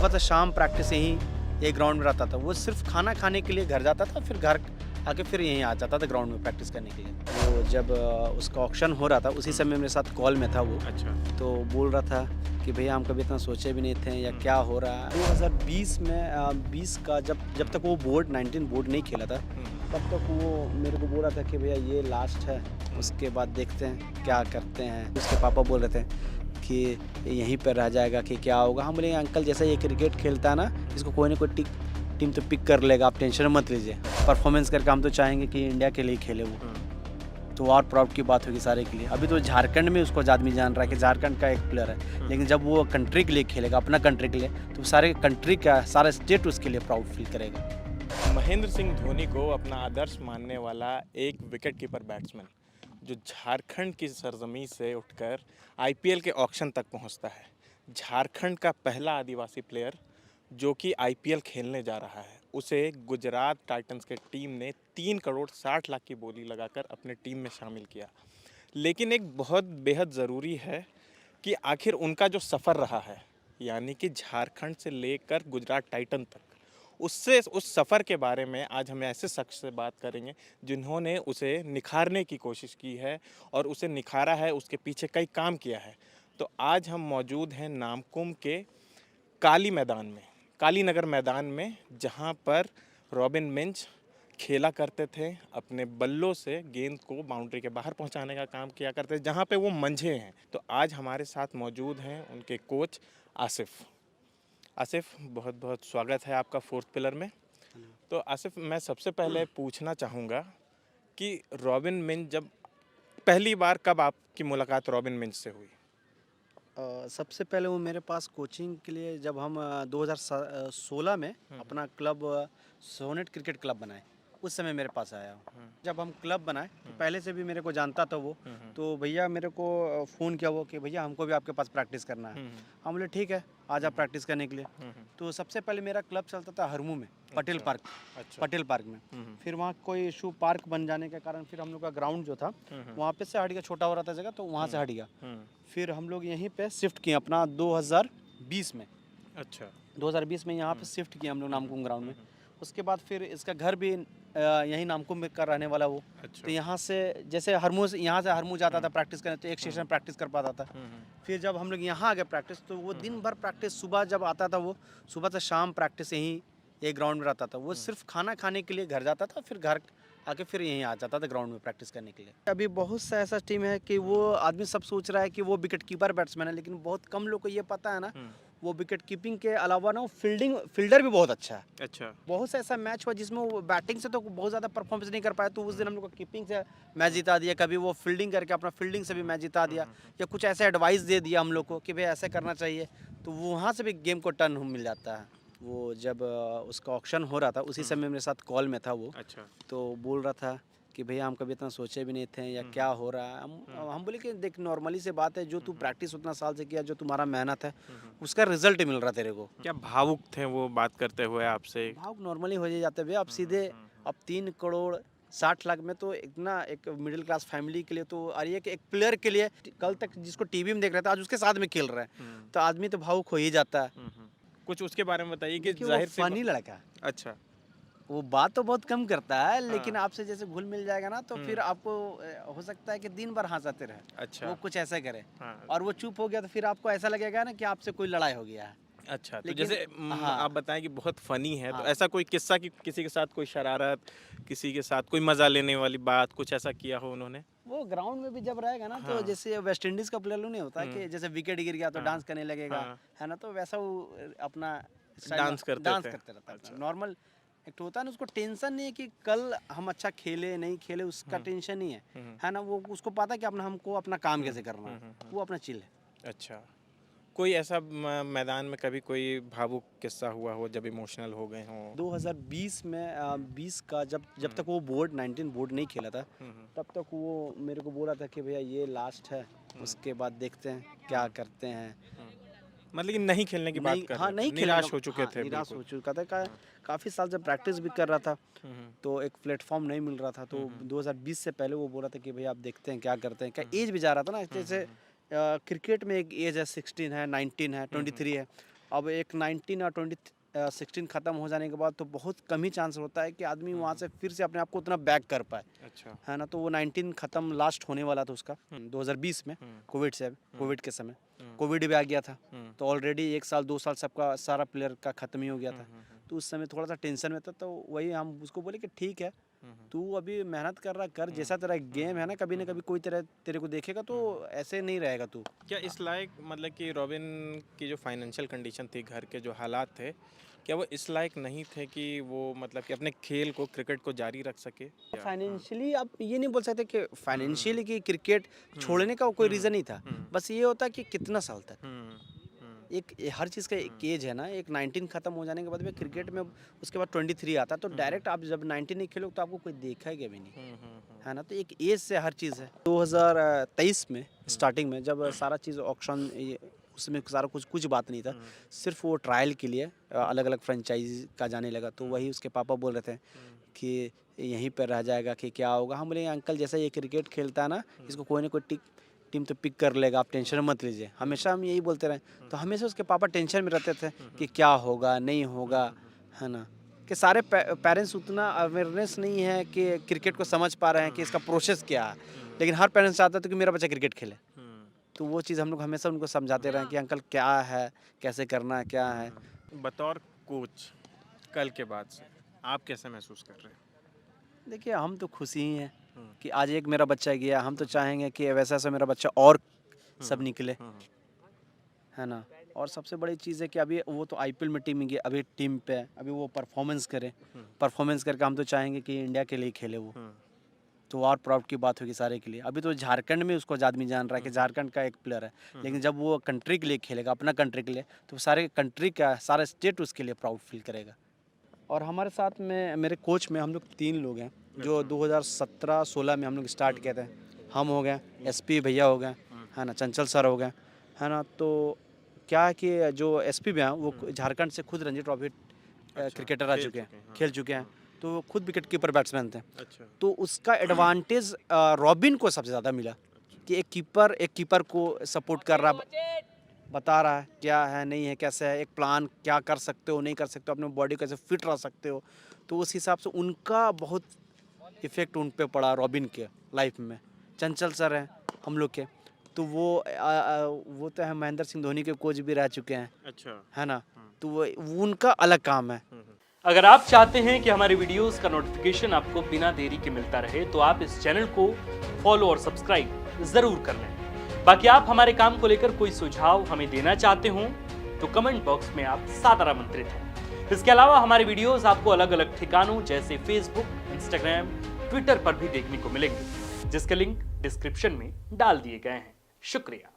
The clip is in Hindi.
सुबह से शाम प्रैक्टिस यहीं ये ग्राउंड में रहता था। वो सिर्फ खाना खाने के लिए घर जाता था, फिर घर आके फिर यहीं आ जाता था ग्राउंड में प्रैक्टिस करने के लिए। वो जब उसका ऑक्शन हो रहा था उसी समय मेरे साथ कॉल में था वो। अच्छा। तो बोल रहा था कि भैया हम कभी इतना सोचे भी नहीं थे या क्या हो रहा है। 2020 में 20 का जब तक वो बोर्ड 19 बोर्ड नहीं खेला था तब तक वो मेरे को बोल रहा था कि भैया ये लास्ट है, उसके बाद देखते हैं क्या करते हैं। उसके पापा बोल रहे थे कि यहीं पर रह जाएगा कि क्या होगा। हम बोले अंकल जैसे ये क्रिकेट खेलता है ना, इसको कोई ना कोई टीम तो पिक कर लेगा, आप टेंशन मत लीजिए। परफॉर्मेंस करके हम तो चाहेंगे कि इंडिया के लिए खेले वो, तो और प्राउड की बात होगी सारे के लिए। अभी तो झारखंड में उसको आदमी जान रहा है कि झारखंड का एक प्लेयर है, लेकिन जब वो कंट्री के लिए खेलेगा, अपना कंट्री के लिए, तो सारे कंट्री का सारा स्टेट उसके लिए प्राउड फील करेगा। महेंद्र सिंह धोनी को अपना आदर्श मानने वाला एक विकेट कीपर बैट्समैन जो झारखंड की सरजमी से उठकर आईपीएल के ऑक्शन तक पहुंचता है। झारखंड का पहला आदिवासी प्लेयर जो कि आईपीएल खेलने जा रहा है, उसे गुजरात टाइटंस के टीम ने 3 करोड़ 60 लाख की बोली लगाकर अपने टीम में शामिल किया। लेकिन एक बहुत बेहद ज़रूरी है कि आखिर उनका जो सफ़र रहा है, यानी कि झारखंड से लेकर गुजरात टाइटन तक, उससे उस सफ़र के बारे में आज हम ऐसे शख्स से बात करेंगे जिन्होंने उसे निखारने की कोशिश की है और उसे निखारा है, उसके पीछे कई काम किया है। तो आज हम मौजूद हैं नामकुम के काली नगर मैदान में, जहां पर रॉबिन मिंज खेला करते थे। अपने बल्लों से गेंद को बाउंड्री के बाहर पहुंचाने का काम किया करते थे, जहां पे वो मंझे हैं। तो आज हमारे साथ मौजूद हैं उनके कोच आसिफ। आसिफ, बहुत बहुत स्वागत है आपका फोर्थ पिलर में। तो आसिफ, मैं सबसे पहले पूछना चाहूँगा कि रॉबिन मिंज जब पहली बार कब आपकी मुलाकात रॉबिन मिंज से हुई? सबसे पहले वो मेरे पास कोचिंग के लिए जब हम 2016 में अपना क्लब सोनेट क्रिकेट क्लब बनाए, उस समय मेरे पास आया। जब हम क्लब बनाए तो पहले से भी मेरे को जानता था वो, तो भैया मेरे को फ़ोन किया वो कि भैया हमको भी आपके पास प्रैक्टिस करना है। हम बोले ठीक है, आ जा प्रैक्टिस करने के लिए। तो सबसे पहले मेरा क्लब चलता था हरमू में, पटेल पार्क। अच्छा। पटेल पार्क में फिर वहाँ कोई इशू पार्क बन जाने के कारण फिर हम लोग का ग्राउंड जो था वहाँ पे से हट गया, छोटा हो रहा था जगह, तो वहाँ से हट गया। फिर हम लोग यहीं पे शिफ्ट किए अपना 2020 में। अच्छा। 2020 में यहाँ पे शिफ्ट किए हम लोग नामकुम ग्राउंड में। उसके बाद फिर इसका घर भी यहीं नामकुम में का रहने वाला वो। अच्छा। तो यहाँ से जैसे हरमू से यहाँ से हरमू जाता था प्रैक्टिस करने, तो एक स्टेशन प्रैक्टिस कर पाता था। फिर जब हम लोग यहाँ आ गए प्रैक्टिस, तो वो दिन भर प्रैक्टिस, सुबह जब आता था वो सुबह से शाम प्रैक्टिस यहीं एक ग्राउंड में रहता था। वो सिर्फ खाना खाने के लिए घर जाता था, फिर घर आके फिर यहीं आ जाता था ग्राउंड में प्रैक्टिस करने के लिए। अभी बहुत सा ऐसा टीम है कि वो आदमी सब सोच रहा है कि वो विकेट कीपर बैट्समैन है, लेकिन बहुत कम लोग को ये पता है ना, वो विकेट कीपिंग के अलावा ना वो फील्डर भी बहुत अच्छा है। अच्छा। बहुत सा ऐसा मैच हुआ जिसमें वो बैटिंग से तो बहुत ज़्यादा परफॉर्मेंस नहीं कर पाया, तो उस दिन हम लोग को कीपिंग से मैच जिता दिया। कभी वो फील्डिंग करके अपना फील्डिंग से भी मैच जिता दिया, या कुछ ऐसे एडवाइस दे दिया हम लोग को कि भाई ऐसे करना चाहिए, तो वहाँ से भी गेम को टर्न मिल जाता है। वो जब उसका ऑक्शन हो रहा था उसी समय मेरे साथ कॉल में था वो। अच्छा। तो बोल रहा था कि भैया हम कभी इतना सोचे भी नहीं थे या क्या हो रहा है। हम बोले कि देख नॉर्मली से बात है, जो तू प्रैक्टिस उतना साल से किया, जो तुम्हारा मेहनत है उसका रिजल्ट मिल रहा तेरे को। क्या भावुक थे वो बात करते हुए आपसे? भाव नॉर्मली हो ही जाते भैया, अब सीधे अब 3 करोड़ 60 लाख में, तो इतना एक मिडिल क्लास फैमिली के लिए, तो और ये कि एक प्लेयर के लिए, कल तक जिसको टीवी में देख रहा था आज उसके साथ में खेल रहा है, तो आदमी तो भावुक हो ही जाता है। कुछ उसके बारे में बताइए कि देखिए, वो जाहिर सी फनी लड़का है। अच्छा। वो बात तो बहुत कम करता है, लेकिन आपसे जैसे घुल मिल जाएगा ना, तो फिर आपको हो सकता है कि दिन भर हंसाते रहे, अच्छा। वो कुछ ऐसा करे। हाँ। और वो चुप हो गया तो फिर आपको ऐसा लगेगा ना कि आपसे कोई लड़ाई हो गया है। अच्छा, तो लेकिन जैसे हाँ, आप बताएं कि बहुत फनी है, तो हाँ। ऐसा कोई किस्सा कि किसी के साथ कोई शरारत, किसी के साथ कोई मजा लेने वाली बात, कुछ ऐसा किया हो उन्होंने? वो ग्राउंड में भी जब रहेगा ना, तो जैसे वेस्ट इंडीज का प्लेयर नहीं होता कि जैसे विकेट गिर गया तो डांस करने लगेगा, है ना, तो वैसा वो अपना डांस करते डांस थे। करते रहता है नॉर्मल। एक तो होता है ना, उसको टेंशन नहीं है कि कल हम अच्छा खेले नहीं खेले, उसका टेंशन नहीं है ना। वो उसको पता है कि अपना हमको अपना काम कैसे करना है, वो अपना चिल है। अच्छा। कोई ऐसा मैदान में कभी कोई भावुक किस्सा हुआ हो जब इमोशनल हो गए हों? 2020 में 20 का जब तक वो बोर्ड 19 बोर्ड नहीं खेला था तब तक वो मेरे को बोला था कि भैया ये लास्ट है, उसके बाद देखते हैं क्या करते हैं। मतलब कि नहीं खेलने की बात नहीं, कर हाँ, रहे नहीं थे, खेलने निराश का, हो चुके हाँ, थे निराश बिल्कुल। हो चुका था। काफ़ी साल से प्रैक्टिस भी कर रहा था, तो एक प्लेटफॉर्म नहीं मिल रहा था। तो 2020 से पहले वो बोला था कि भैया आप देखते हैं क्या करते हैं, क्या एज भी जा रहा था ना, जैसे क्रिकेट में एक एज है 16 है, 19 है, 23 है, अब एक 19 और 16 ख़त्म हो जाने के बाद तो बहुत कम ही चांस होता है कि आदमी वहाँ से फिर से अपने आप को उतना बैक कर पाए। अच्छा। है ना, तो वो 19 ख़त्म लास्ट होने वाला था उसका 2020 में कोविड के समय कोविड भी आ गया था, तो ऑलरेडी 1 साल 2 साल सबका सारा प्लेयर का ख़त्म ही हो गया था। तो उस समय थोड़ा सा टेंशन में था, तो वही हम उसको बोले कि ठीक है, तू अभी मेहनत कर रहा कर, जैसा तेरा गेम है ना कभी कोई तेरे को देखेगा, तो ऐसे नहीं रहेगा तू। क्या इस लायक मतलब कि रॉबिन की जो फाइनेंशियल कंडीशन थी, घर के जो हालात थे, क्या वो इस लायक नहीं थे कि वो मतलब कि अपने खेल को, क्रिकेट को जारी रख सके? फाइनेंशियली आप ये नहीं बोल सकते कि फाइनेंशियली कि क्रिकेट छोड़ने का कोई रीज़न नहीं था, बस ये होता कि कितना साल तक। एक हर चीज़ का एक एज है ना, एक 19 ख़त्म हो जाने के बाद में क्रिकेट में उसके बाद 23 आता, तो डायरेक्ट आप जब 19 नहीं खेलोगे तो आपको कोई देखेगा भी नहीं, है ना, तो एक एज से हर चीज़ है। 2023 में स्टार्टिंग में जब सारा चीज़ ऑक्शन, उसमें सारा कुछ बात नहीं था, सिर्फ वो ट्रायल के लिए अलग अलग फ्रेंचाइजी का जाने लगा, तो वही उसके पापा बोल रहे थे कि यहीं पर रह जाएगा कि क्या होगा। हम बोले अंकल जैसा ये क्रिकेट खेलता है ना, इसको कोई ना कोई टीम तो पिक कर लेगा, आप टेंशन मत लीजिए, हमेशा हम यही बोलते रहे। तो हमेशा उसके पापा टेंशन में रहते थे कि क्या होगा नहीं होगा, है ना, कि सारे पेरेंट्स उतना अवेयरनेस नहीं है कि क्रिकेट को समझ पा रहे हैं कि इसका प्रोसेस क्या है, लेकिन हर पेरेंट्स चाहता था कि मेरा बच्चा क्रिकेट खेले। तो वो चीज़ हम लोग हमेशा उनको समझाते रहे कि अंकल क्या है, कैसे करना है, क्या है। बतौर कोच कल के बाद से आप कैसे महसूस कर रहे हैं? देखिए हम तो खुशी ही हैं कि आज एक मेरा बच्चा गया, हम तो चाहेंगे कि वैसा सा मेरा बच्चा और सब निकले, है ना। और सबसे बड़ी चीज़ है कि अभी वो तो आईपीएल में टीम गई, अभी टीम पे अभी वो परफॉर्मेंस करे, परफॉर्मेंस करके हम तो चाहेंगे कि इंडिया के लिए खेले वो, तो और प्राउड की बात होगी सारे के लिए। अभी तो झारखंड में उसको आदमी जान रहा है कि झारखंड का एक प्लेयर है, लेकिन जब वो कंट्री के लिए खेलेगा, अपना कंट्री के लिए, तो सारे कंट्री का सारा स्टेट उसके लिए प्राउड फील करेगा। और हमारे साथ में मेरे कोच में हम लोग 3 लोग हैं, जो 2017-16 में हम लोग स्टार्ट किए थे। हम हो गए, एसपी भैया हो गए, है ना, चंचल सर हो गए, है ना। तो क्या है कि जो एसपी भैया वो झारखंड से खुद रणजी ट्रॉफी क्रिकेटर आ चुके हैं, खेल चुके हैं, तो खुद विकेट कीपर बैट्समैन थे। तो उसका एडवांटेज रॉबिन को सबसे ज़्यादा मिला कि एक कीपर को सपोर्ट कर रहा, बता रहा है क्या है नहीं है, कैसे है, एक प्लान क्या कर सकते हो नहीं कर सकते हो, अपने बॉडी कैसे फिट रह सकते हो। तो उस हिसाब से उनका बहुत इफ़ेक्ट उन पे पड़ा रॉबिन के लाइफ में। चंचल सर हैं हम लोग के, तो वो तो है महेंद्र सिंह धोनी के कोच भी रह चुके हैं, अच्छा, है ना, तो वो उनका अलग काम है। अगर आप चाहते हैं कि हमारे वीडियोस का नोटिफिकेशन आपको बिना देरी के मिलता रहे, तो आप इस चैनल को फॉलो और सब्सक्राइब जरूर कर लें। बाकी आप हमारे काम को लेकर कोई सुझाव हमें देना चाहते हो तो कमेंट बॉक्स में आप सादर आमंत्रित हैं। इसके अलावा हमारे वीडियोस आपको अलग अलग ठिकानों जैसे फेसबुक, इंस्टाग्राम, ट्विटर पर भी देखने को मिलेंगे, जिसके लिंक डिस्क्रिप्शन में डाल दिए गए हैं। शुक्रिया।